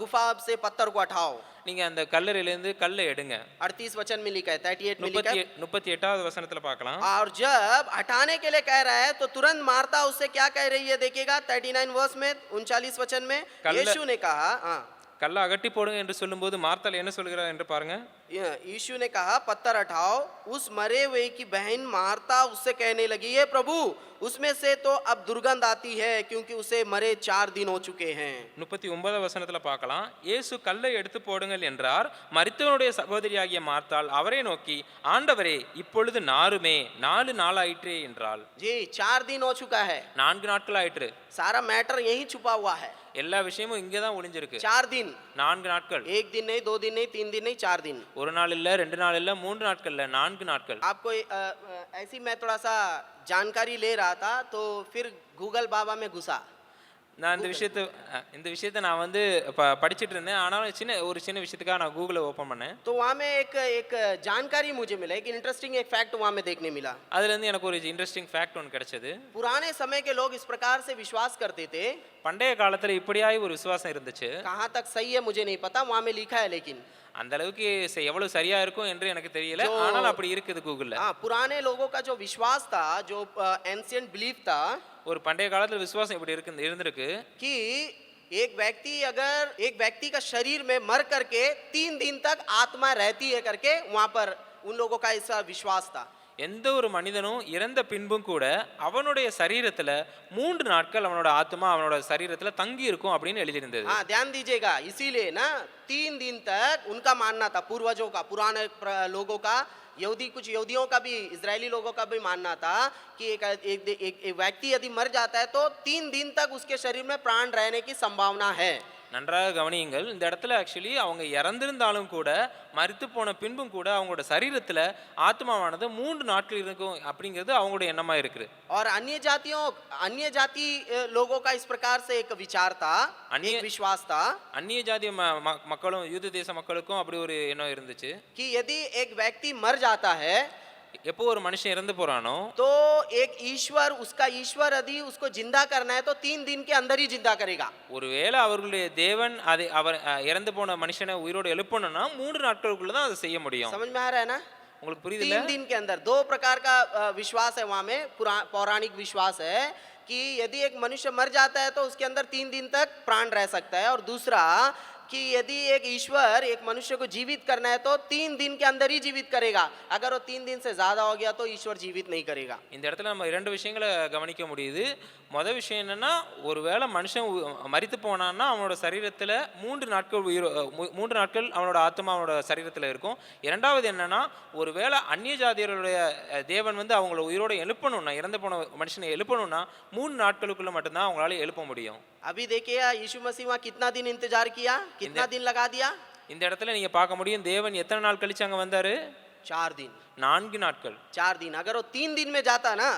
गुफा से पत्थर को उठाओ। நீங்க அந்த கல்லறையிலிருந்து கல்லை எடுங்க. 38 वचन में लिखा है, 38 में लिखा है। 38வது வசனத்துல பார்க்கலாம். और जब हटाने के लिए कह रहा है तो तुरंत मार्ता उससे क्या कह रही है देखिएगा 39 वर्स में 39 वचन में यीशु ने कहा, கல்லை அகட்டி போடுங்க என்று சொல்லும்போது மார்த்தாள் என்ன சொல்கிறார் என்று பாருங்க. यीशु ने कहा पत्थर हटाओ। उस मरे हुए की बहन मार्ता उससे कहने लगी, ये प्रभु उसमें से तो अब दुर्गंध आती है क्योंकि उसे मरे 4 दिन हो चुके हैं। 39வது வசனத்துல பார்க்கலாம். இயேசு கல்லை எடுத்து போடுங்கள் என்றார். மரித்தவனுடைய சகோதரியாகிய மார்த்தாள் அவரை நோக்கி, ஆண்டவரே இப்பொழுது நாருமே 4 நாள் ஆயிற்றே என்றாள். जी 4 दिन हो चुका है, 4 நாட்கள் ஆயிற்று. सारा मैटर यही छुपा हुआ है। எல்லா விஷயமும் இங்கே தான் ஒளிஞ்சிருக்கு. 4 दिन, 4 நாட்கள். 1 दिन नहीं, 2 दिन नहीं, 3 दिन नहीं, 4 दिन. ஒரு நாள் இல்ல, 2 நாள் இல்ல, 3 நாட்கள் இல்ல, 4 நாட்கள். आपको ऐसी मैं थोड़ा सा जानकारी ले रहा था तो फिर गूगल बाबा में घुसा। நான் இந்த விஷயத்த நான் வந்து படிச்சிட்டு இருந்தேன். ஆனாலும் ஒரு சின்ன விஷயத்துக்காக நான் கூகுள ஓப்பன் பண்ணேன். तो वहाँ में एक जानकारी मुझे मिला, एक इंटरेस्टिंग एक फैक्ट वहाँ में देखने मिला। அதுல இருந்து எனக்கு ஒரு இன்ட்ரஸ்டிங் ஃபேக்ட் ஒன்னு கிடைச்சது. पुराने समय के लोग इस प्रकार से विश्वास करते थे। பண்டைய காலத்துல இப்படியாய் ஒரு விசுவாசம் இருந்துச்சு. कहाँ तक सही है मुझे नहीं पता, वहाँ में लिखा है लेकिन அந்த அளவுக்கு எவ்வளவு சரியா இருக்கும் என்று எனக்கு தெரியல. ஆனால் அப்படி இருக்குது கூகுள்ல. हाँ, पुराने लोगों का जो विश्वास था, जो एंशिएंट बिलीफ था, ஒரு பண்டைய காலத்துல விசுவாசம் இப்படி இருந்திருக்கு कि एक व्यक्ति का शरीर में मर करके 3 दिन तक आत्मा रहती है करके वहां पर उन लोगों का ऐसा विश्वास था। எந்த ஒரு மனிதனும் இறந்த பின்பும் கூட அவனுடைய சரீரத்துல 3 நாட்கள் அவனோட ஆத்மா அவனோட சரீரத்துல தங்கி இருக்கும் அப்படின்னு எழுதியிருந்தது. हाँ, ध्यान दीजिएगा, इसीलिए ना 3 दिन तक उनका मानना था, पूर्वजों का, पुराने लोगों का, कुछ यहूदियों का भी, इजरायली लोगों का भी मानना था कि एक व्यक्ति यदि मर जाता है तो 3 दिन तक उसके शरीर में प्राण रहने की संभावना है। நன்றாக கவனியுங்கள். இந்த இடத்துல ஆக்சுவலி அவங்க இறந்திருந்தாலும் கூட மரித்து போன பின்பும் கூட அவங்களோட சரீரத்துல ஆத்மாவானது 3 நாட்கள் இருக்கும் அப்படிங்கிறது அவங்களோட எண்ணமா இருக்குது. और अन्य जाति लोगों का इस प्रकार से एक विचार था, एक विश्वास था அந்நிய ஜாதி மக்களும் யூத தேச மக்களுக்கும் அப்படி ஒரு எண்ணம் இருந்துச்சு कि यदि एक व्यक्ति मर जाता है எப்போ ஒரு மனுஷன் இறந்து போறானோ तो एक ईश्वर यदि उसको जिंदा करना है तो 3 दिन के अंदर ही जिंदा करेगा। ஒருவேளை அவர்களுடைய தேவன் அதை அவர் இறந்து போன மனுஷனை உயிரோடு எழுப்பணும்னா 3 நாட்களுக்குள்ள தான் அதை செய்ய முடியும். समझ में आ रहा है ना? உங்களுக்கு புரியுது? 3 दिन के अंदर 2 प्रकार का विश्वास है वहां में, पौराणिक विश्वास है कि यदि एक मनुष्य मर जाता है तो उसके अंदर 3 दिन तक प्राण रह सकता है, और दूसरा कि यदि एक ईश्वर एक मनुष्य को जीवित करना है तो 3 दिन के अंदर ही जीवित करेगा, अगर वो 3 दिन से ज्यादा हो गया तो ईश्वर जीवित नहीं करेगा। இந்த இடத்துல நம்ம இரண்டு விஷயங்களை கவனிக்க முடியுது. முதல் விஷயம் என்னன்னா, ஒருவேளை மனுஷன் மரித்து போனான்னா அவனோட சரீரத்துல 3 நாட்கள் அவனோட ஆத்மா அவனோட சரீரத்துல இருக்கும். இரண்டாவது என்னன்னா, ஒருவேளை அந்நிய ஜாதியருடைய தேவன் வந்து அவங்கள உயிரோட எழுப்பணும்னா, இறந்து போன மனுஷனை எழுப்பணும்னா 3 நாட்களுக்குள்ள மட்டும்தான் அவங்களால எழுப்ப முடியும். अभी देखिए यीशु मसीह वहां कितना दिन इंतजार किया, कितना दिन लगा दिया? இந்த இடத்துல நீங்க பார்க்க முடியும் தேவன் எத்தனை நாள் கழிச்சு அங்க வந்தாரு? 4 दिन. 4 நாட்கள். 4 दिन, अगर वो 3 दिन में जाता ना,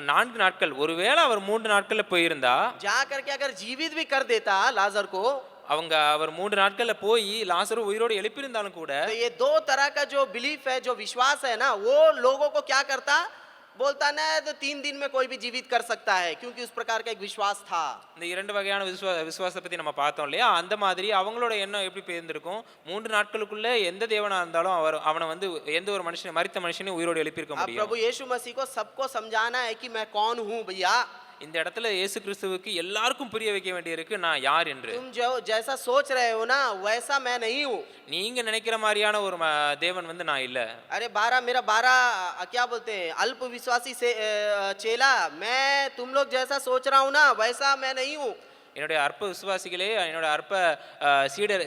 4 நாட்கள், ஒருவேளை அவர் 3 நாட்கள்ல போயிருந்தா जा करके अगर जीवित भी कर देता लाजर को, அவர் 3 நாட்கள்ல போய் லாசரு உயிரோடு எழுப்பியிருந்தாலும் கூட, तो ये 2 तरह का जो बिलीफ है, जो विश्वास है ना, वो लोगों को क्या करता, बोलता ना तो 3 दिन में कोई भी जीवित कर सकता है, क्योंकि उस प्रकार का एक विश्वास था। இந்த இரண்டு வகையான விசுவாசத்தை பத்தி நம்ம பார்த்தோம் இல்லையா? அந்த மாதிரி அவங்களோட எண்ணம் எப்படி போயிருந்திருக்கும்? 3 நாட்களுக்குள்ள எந்த தேவனா இருந்தாலும் அவனை வந்து எந்த ஒரு மனுஷனை, மரித்த மனுஷனை உயிரோடு எழுப்பியிருக்க முடியும். प्रभु यीशु मसीह को सबको समझाना है कि मैं कौन हूँ भैया। இந்த இடத்துல இயேசு கிறிஸ்துவுக்கு எல்லாருக்கும் புரிய வைக்க வேண்டியிருக்கு நான் யார் என்று. तुम जो जैसा सोच रहे हो ना वैसा मैं नहीं हूँ। நீங்க நினைக்கிற மாதிரியான ஒரு தேவன் வந்து நான் இல்ல. अरे 12 क्या बोलते हैं, अल्प विश्वासी से चेला, मैं तुम लोग जैसा सोच रहा हूँ ना वैसा मैं नहीं हूँ। என்னுடைய அற்ப விசுவாசிகளே, என்னோட அற்ப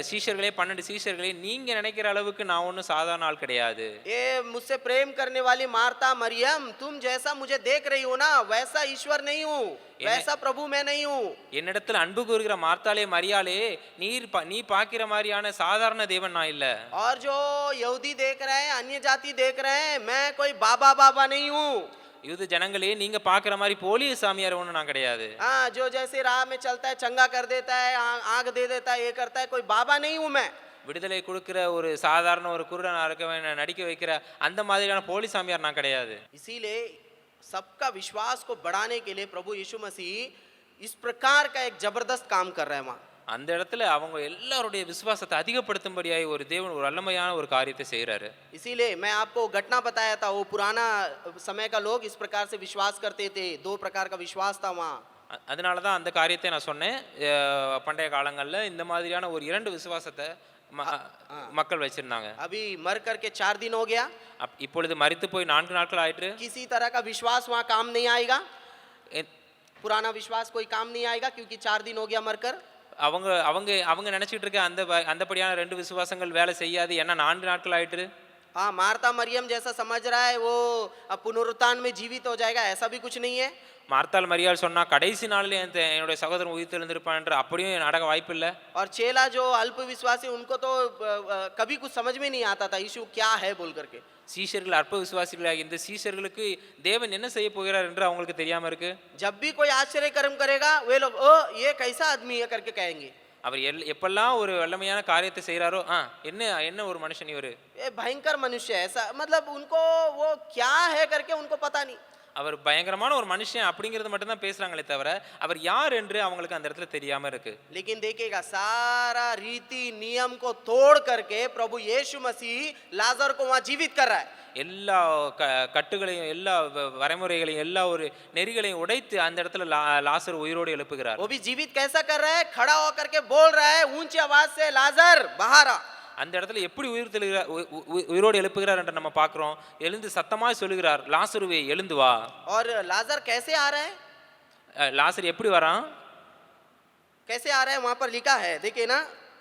சீஷர்களே, 12 சீஷர்களே, நீங்க நினைக்கிற அளவுக்கு நான் ஒன்றும் சாதாரண ஆள் கிடையாது. ये मुझसे प्रेम करने वाली मार्ता मरियम, तुम जैसा मुझे देख रही हो ना वैसा ईश्वर नहीं हूँ, वैसा प्रभु मैं नहीं हूँ। என்னிடத்தில் அன்பு கூறுகிற மார்த்தாலே, மரியாளே, நீ பார்க்கிற மாதிரியான சாதாரண தேவன் நான் இல்ல. और जो यहूदी देख रहे हैं, अन्य जाति देख रहे हैं, मैं कोई बाबा नहीं हूँ। யூத ஜனங்களே, நீங்க பாக்குற மாதிரி போலிய சாமியார் ஒண்ணு நான் கிடையாது. हाँ, जो जैसे राह में चलता है चंगा कर देता है, आग दे देता है, ये करता है, कोई बाबा नहीं हूँ मैं। விடுதலை கொடுக்கிற ஒரு சாதாரண ஒரு குருடனா நடிக்க வைக்கிற அந்த மாதிரியான போலி சாமியார் நான் கிடையாது. इसीलिए सबका विश्वास को बढ़ाने के लिए प्रभु यीशु मसीह इस प्रकार का एक जबरदस्त काम कर रहे हैं वहाँ। அந்த இடத்துல அவங்க எல்லாருடைய விசுவாசத்தை அதிகப்படுத்தும்படியாய் ஒரு தேவன் ஒரு வல்லமையான ஒரு காரியத்தை செய்யறாரு. इसीलिए मैं आपको घटना बताया था, वो पुराना समय का लोग इस प्रकार से विश्वास करते थे, 2 प्रकार का विश्वास था वहाँ। அதனால தான் அந்த காரியத்தை நான் சொன்னேன். பண்டைய காலங்கள்ல இந்த மாதிரியான ஒரு 2 விசுவாசத்தை மக்கள் வச்சிருந்தாங்க. अभी मर करके 4 दिन हो गया, இப்பொழுது மரித்து போய் 4 நாட்கள் ஆயிற்று. किसी तरह का विश्वास वहाँ काम नहीं आएगा, पुराना विश्वास कोई काम नहीं आएगा, क्योंकि 4 दिन हो गया मरकर। அவங்க நினைச்சிட்டு இருக்க அந்தபடியான 2 விசுவாசங்கள் வேலை செய்யாது, ஏன்னா 4 நாட்கள் ஆயிட்டு. हाँ, मार्था मरियम जैसा समझ रहा है वो पुनरुत्थान में जीवित हो जाएगा, ऐसा भी कुछ नहीं है। மார்த்தாள் மரியாள் சொன்னா கடைசி நாள்ல என்னுடைய சகோதரன் உயிர்த்தெழுந்திருப்பான் என்று அப்படியும் நடக்க வாய்ப்பில்லை. और चेला जो अल्प विश्वासी उनको तो कभी कुछ समझ में नहीं आता था यीशु क्या है बोल करके। சீஷர்கள் அற்ப விசுவாசிகளாக இந்த சீஷர்களுக்கு தேவன் என்ன செய்ய போகிறார் என்று அவங்களுக்கு தெரியாம இருக்கு. जब भी कोई आश्चर्य कर्म करेगा वे लोग ओ ये कैसा आदमी है करके कहेंगे। அவர் எப்பெல்லாம் ஒரு வல்லமையான காரியத்தை செய்கிறாரோ என்ன என்ன ஒரு மனுஷன் இவரு, ये भयंकर मनुष्य है ऐसा, मतलब उनको वो क्या है करके उनको पता नहीं। அவர் பயங்கரமான ஒரு மனுஷன் அப்படிங்கிறது மட்டும் தான் பேசுறாங்களே தவிர அவர் யார் என்று அவங்களுக்கு அந்த இடத்துல தெரியாம இருக்கு. लेकिन देखिएगा सारा रीति नियम को तोड़ करके प्रभु यीशु मसीह लाजर को वहां जीवित कर रहा है। எல்லா கட்டுகளையும் எல்லா வரைமுறைகளையும் எல்லா ஒரு நெறிகளையும் உடைத்து அந்த இடத்துல லாசர் உயிரோடு எழுப்புகிறார். वो भी जीवित कैसा कर रहा है, खड़ा होकर के बोल रहा है ऊंची आवाज से लाजर बाहर आ। அந்த இடத்துல எப்படி உயிரோடு எழுப்புகிறார் என்று நம்ம பார்க்கிறோம். எழுந்து சத்தமாய் சொல்லுகிறார், லாசருவே எழுந்து வா. और लाजर कैसे आ रहा है, லாசர் எப்படி வரான், कैसे आ रहा है वहां पर लिखा है, देखिए ना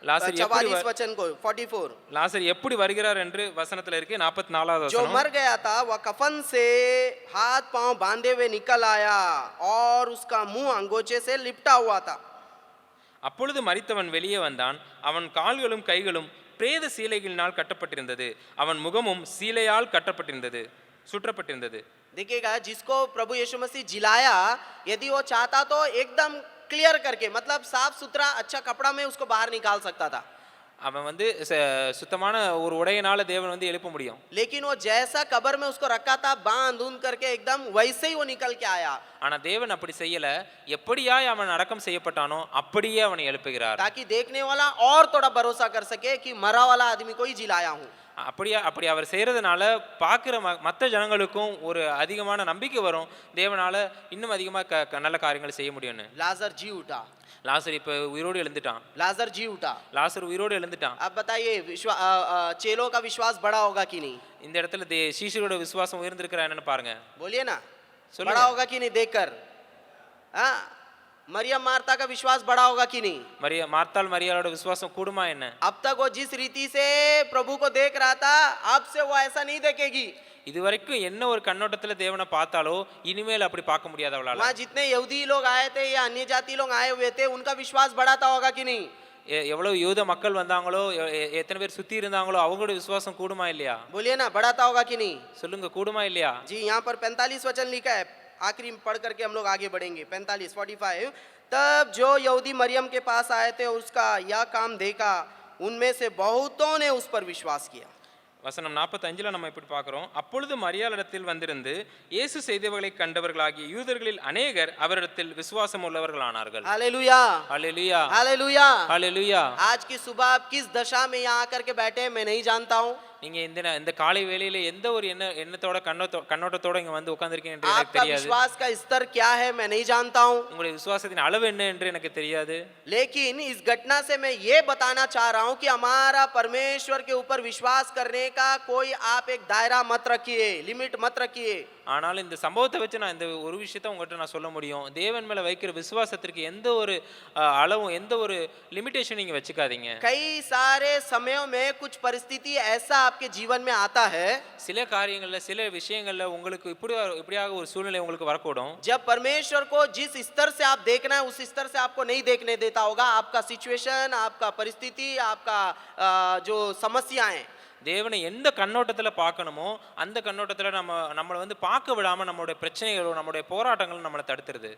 लाजर 44 वचन को 44। லாசர் எப்படி வருகிறார் என்று வசனத்துல இருக்கு 44வது जो வசனம். मर गया था वह कफन से हाथ पांव बांधे हुए निकल आया और उसका मुंह अंगोछे से लिपटा हुआ था। அப்பொழுது மரித்தவன் வெளியே வந்தான், அவன் கால்களும் கைகளும் பிரேத சீலைகளினால் கட்டப்பட்டிருந்தது, அவன் முகமும் சீலையால் கட்டப்பட்டிருந்தது சுற்றப்பட்டிருந்தது. देखिएगा जिसको प्रभु यीशु मसीह जिलाया, यदि वो चाहता तो एकदम क्लियर करके, मतलब साफ सुथरा अच्छा कपड़ा में उसको बाहर निकाल सकता था। அவன் சுத்தமான ஒரு உடையினால தேவன் எழுப்ப முடியும். लेकिन वो जैसा कब्र में उसको रखा था बांध उन करके एकदम वैसे ही वो निकल के आया। ஆனா தேவன் அப்படி செய்யல, எப்படியாய் அவன் அடக்கம் செய்யப்பட்டானோ அப்படியே அவனை எழுப்புகிறார். ताकि देखने वाला और थोड़ा भरोसा कर सके कि मरा वाला आदमी को ही जिलाया हूं। அப்படி அவர் செய்யறதுனால பார்க்குற மற்ற ஜனங்களுக்கும் ஒரு அதிகமான நம்பிக்கை வரும், தேவனால இன்னும் அதிகமாக நல்ல காரியங்களை செய்ய முடியும்னு. लाजर जी उठा, லாசர் இப்ப உயிரோடு எழுந்துட்டான். लाजर जी उठा, லாசர் उயிரோடு எழுந்துட்டான். अब बताइए चेलों का विश्वास बड़ा होगा कि नहीं? இந்த இடத்துல சீஷரோட விசுவாசம் உயர்ந்திருக்கிறா என்னன்னு பாருங்க. बोलिए ना, बड़ा होगा कि नहीं देखकर। हाँ, मरियम मार्ता का विश्वास बड़ा होगा कि नहीं? மார்த்தாள் மரியாளோட விசுவாசம் கூடுமா என்ன? अब तक वो जिस रीति से प्रभु को देख रहा था, अब से वो ऐसा नहीं देखेगी। இதுவரைக்கும் என்ன ஒரு கண்ணோட்டத்துல தேவனை பார்த்தாலோ இனிமேல் அப்படி பார்க்க முடியாது அவளால. वहाँ जितने यहूदी लोग आए थे या अन्य जाति लोग आए हुए थे, उनका विश्वास बढ़ाता होगा कि नहीं? எவ்வளவு யூத மக்கள் வந்தாங்களோ, எத்தனை பேர் சுத்தி இருந்தாங்களோ அவங்களோட விசுவாசம் கூடுமா இல்லையா? बोलिए ना, बढ़ाता होगा कि नहीं? சொல்லுங்க, கூடுமா இல்லையா? जी, यहाँ पर 45 वचन लिखा है, आखिरी पढ़ करके हम लोग आगे बढ़ेंगे। 45 तब जो यहूदी मरियम के पास आए थे उसका यह काम देखा, उनमें से बहुतों ने उस पर विश्वास किया। வசனம் 45ல நம்ம இப்படி பார்க்கிறோம். அப்பொழுது மரியாளிடத்தில் வந்திருந்து இயேசு செய்தவர்களை கண்டவர்களாகிய யூதர்களில் அநேகர் அவரிடத்தில் விசுவாசம் உள்ளவர்களானார்கள். Hallelujah, hallelujah, hallelujah, hallelujah. आज की सुबह आप किस दशा में यहाँ आकर के बैठे हैं मैं नहीं जानता हूँ। நீங்க இந்த காலை வேளையில எந்த ஒரு எண்ணத்தோட கண்ணோட்டத்தோட இங்க வந்து உட்கார்ந்திருக்கீங்க என்று எனக்கு आपका தெரியாது. विश्वास का स्तर क्या है मैं नहीं जानता हूँ। உங்களுடைய விசுவாசத்தின் அளவு என்ன என்று எனக்கு தெரியாது. लेकिन इस घटना से मैं ये बताना चाह रहा हूँ कि हमारा परमेश्वर के ऊपर विश्वास करने का कोई आप एक दायरा मत रखिए, लिमिट मत रखिए। ஆனால் இந்த சம்பவத்தை வச்சு நான் இந்த ஒரு விஷயத்தை உங்கள்கிட்ட நான் சொல்ல முடியும். தேவன் மேல வைக்கிற விசுவாசத்திற்கு எந்த ஒரு அளவும் எந்த ஒரு லிமிட்டேஷன் நீங்க வச்சுக்காதீங்க. कई सारे समयों में कुछ परिस्थिति ऐसा आपके जीवन में आता है, சில காரியங்கள்ல சில விஷயங்கள்ல உங்களுக்கு இப்படியாக ஒரு சூழ்நிலை உங்களுக்கு வரக்கூடும். जब परमेश्वर को जिस स्तर से आप देखना है उस स्तर से आपको नहीं देखने देता होगा। आपका सिचुएशन, आपका परिस्थिति, आपका जो समस्याएं, தேவனை எந்த கண்ணோட்டத்துல பார்க்கணுமோ அந்த கண்ணோட்டத்துல நம்மளை பார்க்க விடாம நம்மளுடைய பிரச்சனைகளோ நம்மளுடைய போராட்டங்களும் நம்மளை தடுத்துருது.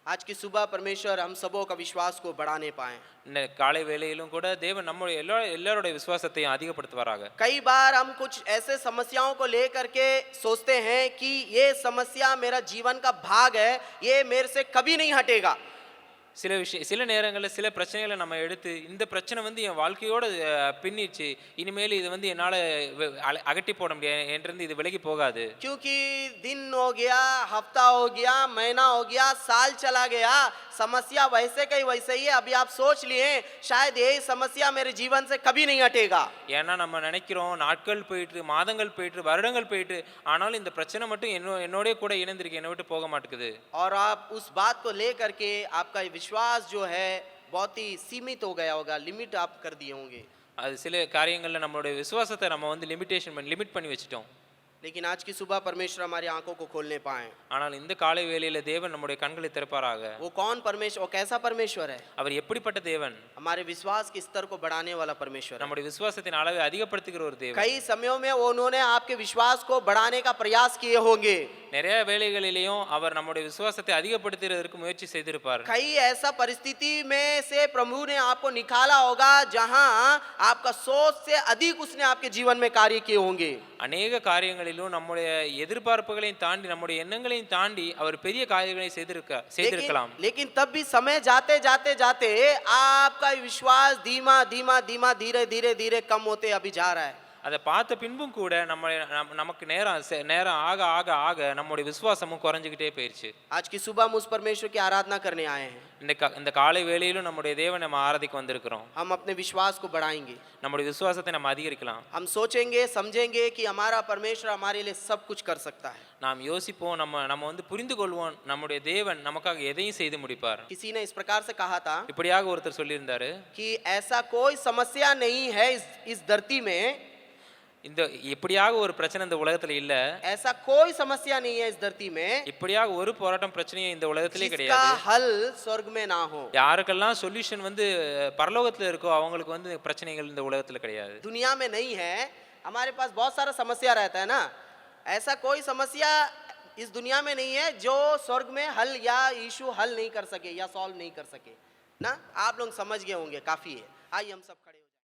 आज की सुबह परमेश्वर हम सबों का विश्वास को बढ़ाने पाए। இந்த காலை வேளையிலும் கூட தேவன் நம்மளுடைய எல்லாருடைய விசுவாசத்தையும் அதிகப்படுத்துவாராக. कई बार हम कुछ ऐसे समस्याओं को लेकर के सोचते हैं कि ये समस्या मेरा जीवन का भाग है, ये मेरे से कभी नहीं हटेगा। சில நேரங்களில் சில பிரச்சனைகளை நம்ம எடுத்து இந்த பிரச்சனை என் வாழ்க்கையோட பின்னிச்சு, இனிமேல் இது என்னால் அகட்டி போட முடியாது என்றிருந்து இது விலகி போகாது. क्योंकि दिन हो गया, हफ्ता हो गया, महीना हो गया, साल चला गया, समस्या वैसे कहीं वैसे ही है। अभी आप सोच लिए शायद यही समस्या मेरे जीवन से कभी नहीं हटेगा। ஏன்னா நம்ம நினைக்கிறோம் நாட்கள் போயிட்டு மாதங்கள் போயிட்டு வருடங்கள் போயிட்டு ஆனாலும் இந்த பிரச்சனை மட்டும் என்னோட கூட இணைந்திருக்கு, என்னை விட்டு போக மாட்டேங்குது. और आप उस बात को लेकर के आपका विश्वास जो है बहुत ही सीमित हो गया होगा, लिमिट आप कर दिए होंगे। அது சில காரியங்கள்ல நம்மளுடைய விசுவாசத்தை நம்ம வந்து லிமிட் பண்ணி வச்சுட்டோம். लेकिन आज की सुबह परमेश्वर हमारी आंखों को खोलने पाए। ஆனால் இந்த காலை வேளையில தேவன் நம்முடைய கண்களை திறப்பாராக. वो कौन परमेश्वर, वो कैसा परमेश्वर है? அவர் எப்படிப்பட்ட தேவன்? हमारे विश्वास के स्तर को बढ़ाने वाला परमेश्वर है। நம்முடைய விசுவாசத்தின் அளவை அதிகப்படுத்துகிற ஒரு தேவன். कई समयों में उन्होंने आपके विश्वास को बढ़ाने का प्रयास किए होंगे। நிறைய வேளைகளிலேயும் அவர் நம்முடைய விசுவாசத்தை அதிகப்படுத்துவதற்கு முயற்சி செய்திருப்பார். कई ऐसा परिस्थिति में से प्रभु ने आपको निकाला होगा जहां आपका सोच से अधिक उसने आपके जीवन में कार्य किए होंगे। அநேக காரியங்களிலும் நம்முடைய எதிர்பார்ப்புகளையும் தாண்டி நம்முடைய எண்ணங்களையும் தாண்டி அவர் பெரிய காரியங்களை செய்திருக்கலாம். लेकिन तब भी समय जाते जाते जाते आपका विश्वास धीमा धीमा धीमा धीरे धीरे धीरे कम होते अभी जा रहा है। அதை பார்த்த பின்பும் கூட நமக்கு நேரம் ஆக ஆக ஆக நம்முடைய விசுவாசமும் குறைஞ்சிக்கிட்டே போயிருச்சு. आज की सुबह हम उस परमेश्वर की आराधना करने आए हैं। இந்த காலை வேளையிலும் நம்முடைய தேவனை நம்ம ஆராதிக்க வந்திருக்கிறோம். हम अपने विश्वास को बढ़ाएंगे। நம்முடைய விசுவாசத்தை நம்ம அதிகரிக்கலாம். हम सोचेंगे समझेंगे कि हमारा परमेश्वर हमारे लिए सब कुछ कर सकता है। நாம் யோசிப்போம், நம்ம வந்து புரிந்து கொள்வோம், நம்முடைய தேவன் நமக்காக எதையும் செய்து முடிப்பார். किसी ने इस प्रकार से कहा था இப்படியாக ஒருத்தர் சொல்லியிருந்தாரு, कि ऐसा कोई समस्या नहीं है इस धरती में, இந்த இப்படியாக ஒரு பிரச்சனை இந்த உலகத்துல இல்ல, ऐसा कोई समस्या नहीं है इस धरती में இப்படியாக ஒரு போராட்டம் பிரச்சனையும் இந்த உலகத்திலே जिसका கிடையாது. हल स्वर्ग में ना हो। யாருக்கெல்லாம் சொல்யூஷன் வந்து பரலோகத்துல இருக்கோ அவங்களுக்கு வந்து பிரச்சனைகள் இந்த உலகத்துல கிடையாது. दुनिया में नहीं है। हमारे पास बहुत सारा समस्या रहता है ना, ऐसा कोई समस्या इस दुनिया में नहीं है जो स्वर्ग में हल या यीशु हल नहीं कर सके या सॉल्व नहीं कर सके ना। आप लोग समझ गए होंगे, काफी है। आइए हम सब खड़े हो जाए।